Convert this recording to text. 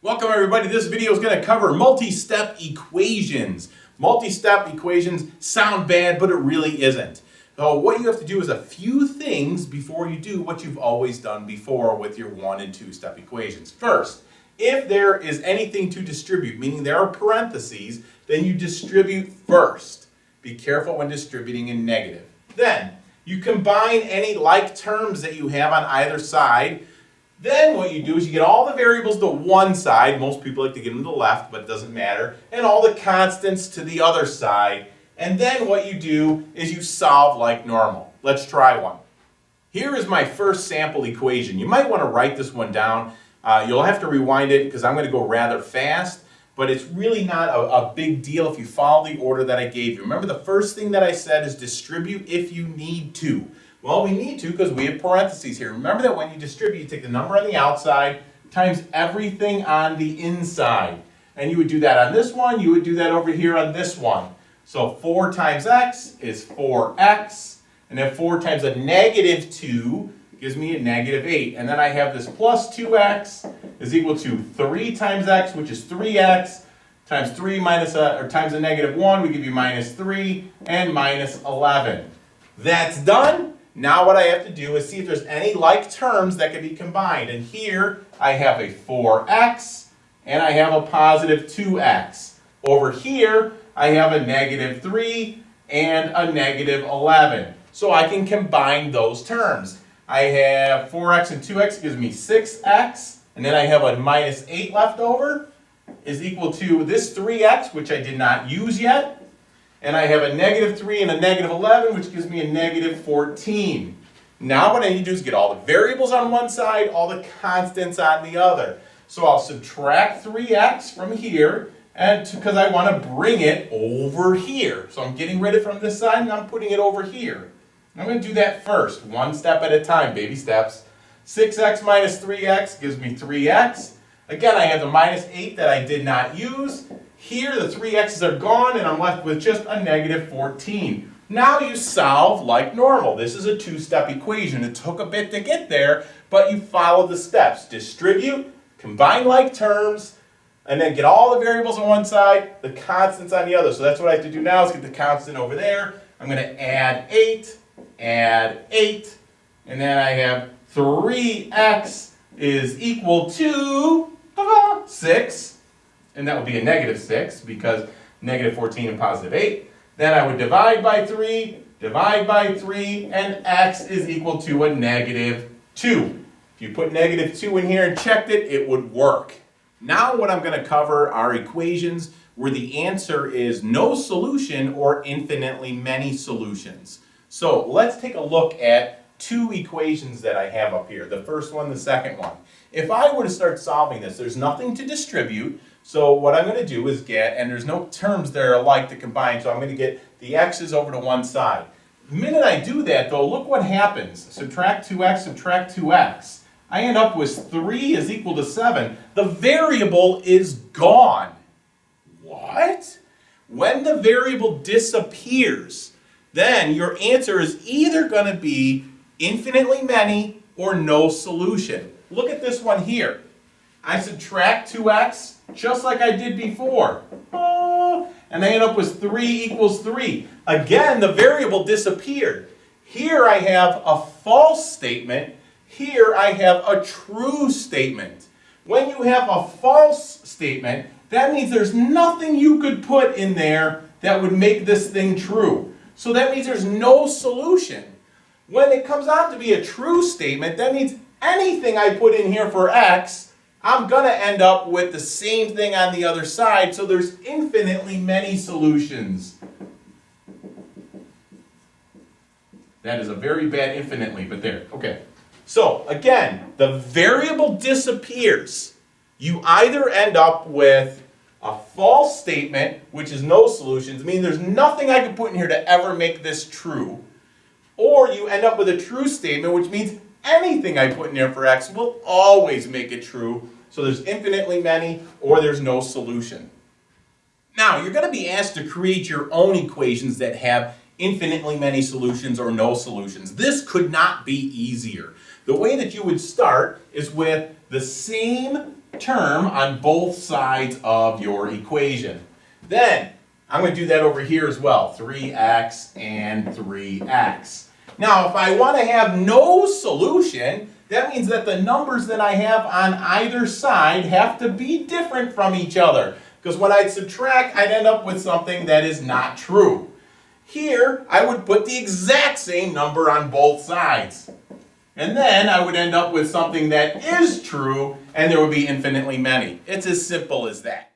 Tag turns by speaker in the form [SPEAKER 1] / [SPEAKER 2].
[SPEAKER 1] Welcome everybody. This video is going to cover multi-step equations. Multi-step equations sound bad, but it really isn't. So what you have to do is a few things before you do what you've always done before with your 1 and 2 step equations. First, if there is anything to distribute, meaning there are parentheses, then you distribute first. Be careful when distributing in negative. Then, you combine any like terms that you have on either side. Then what you do is you get all the variables to one side. Most people like to get them to the left, but it doesn't matter. And all the constants to the other side. And then what you do is you solve like normal. Let's try one. Here is my first sample equation. You might want to write this one down. You'll have to rewind it because I'm going to go rather fast. But it's really not a big deal if you follow the order that I gave you. Remember, the first thing that I said is distribute if you need to. Well, we need to because we have parentheses here. Remember that when you distribute, you take the number on the outside times everything on the inside. And you would do that on this one, you would do that over here on this one. So 4 times x is 4x, and then 4 times a negative 2 gives me a negative 8. And then I have this plus 2x is equal to 3 times x, which is 3x, times 3 minus or times a negative 1, we give you minus 3, and minus 11. That's done. Now what I have to do is see if there's any like terms that can be combined. And here I have a 4x and I have a positive 2x. Over here I have a negative 3 and a negative 11. So I can combine those terms. I have 4x and 2x gives me 6x, and then I have a minus 8 left over is equal to this 3x, which I did not use yet. And I have a negative 3 and a negative 11, which gives me a negative 14. Now what I need to do is get all the variables on one side, all the constants on the other. So I'll subtract 3x from here, and because I want to bring it over here. So I'm getting rid of it from this side, and I'm putting it over here. I'm going to do that first, one step at a time, baby steps. 6x minus 3x gives me 3x. Again, I have the minus 8 that I did not use. Here, the 3x's are gone, and I'm left with just a negative 14. Now you solve like normal. This is a 2-step equation. It took a bit to get there, but you follow the steps. Distribute, combine like terms, and then get all the variables on one side, the constants on the other. So that's what I have to do now is get the constant over there. I'm going to add 8, and then I have 3x is equal to 6. And that would be a negative 6 because negative 14 and positive 8. Then I would divide by 3, and x is equal to a negative 2. If you put negative 2 in here and checked it, it would work. Now what I'm going to cover are equations where the answer is no solution or infinitely many solutions. So let's take a look at 2 equations that I have up here. The first one, the second one. If I were to start solving this, there's nothing to distribute. So what I'm going to do is get, and there's no terms that are alike to combine, so I'm going to get the x's over to one side. The minute I do that, though, look what happens. Subtract 2x, subtract 2x. I end up with 3 is equal to 7. The variable is gone. What? When the variable disappears, then your answer is either going to be infinitely many or no solution. Look at this one here. I subtract 2x just like I did before. And I end up with 3 equals 3. Again, the variable disappeared. Here I have a false statement. Here I have a true statement. When you have a false statement, that means there's nothing you could put in there that would make this thing true. So that means there's no solution. When it comes out to be a true statement, that means anything I put in here for x, I'm going to end up with the same thing on the other side, so there's infinitely many solutions. That is a very bad infinitely, but there. Okay. So, again, the variable disappears. You either end up with a false statement, which is no solutions, meaning there's nothing I can put in here to ever make this true, or you end up with a true statement, which means anything I put in there for x will always make it true. So there's infinitely many or there's no solution. Now, you're going to be asked to create your own equations that have infinitely many solutions or no solutions. This could not be easier. The way that you would start is with the same term on both sides of your equation. Then, I'm going to do that over here as well, 3x and 3x. Now, if I want to have no solution, that means that the numbers that I have on either side have to be different from each other. Because when I'd subtract, I'd end up with something that is not true. Here, I would put the exact same number on both sides. And then I would end up with something that is true, and there would be infinitely many. It's as simple as that.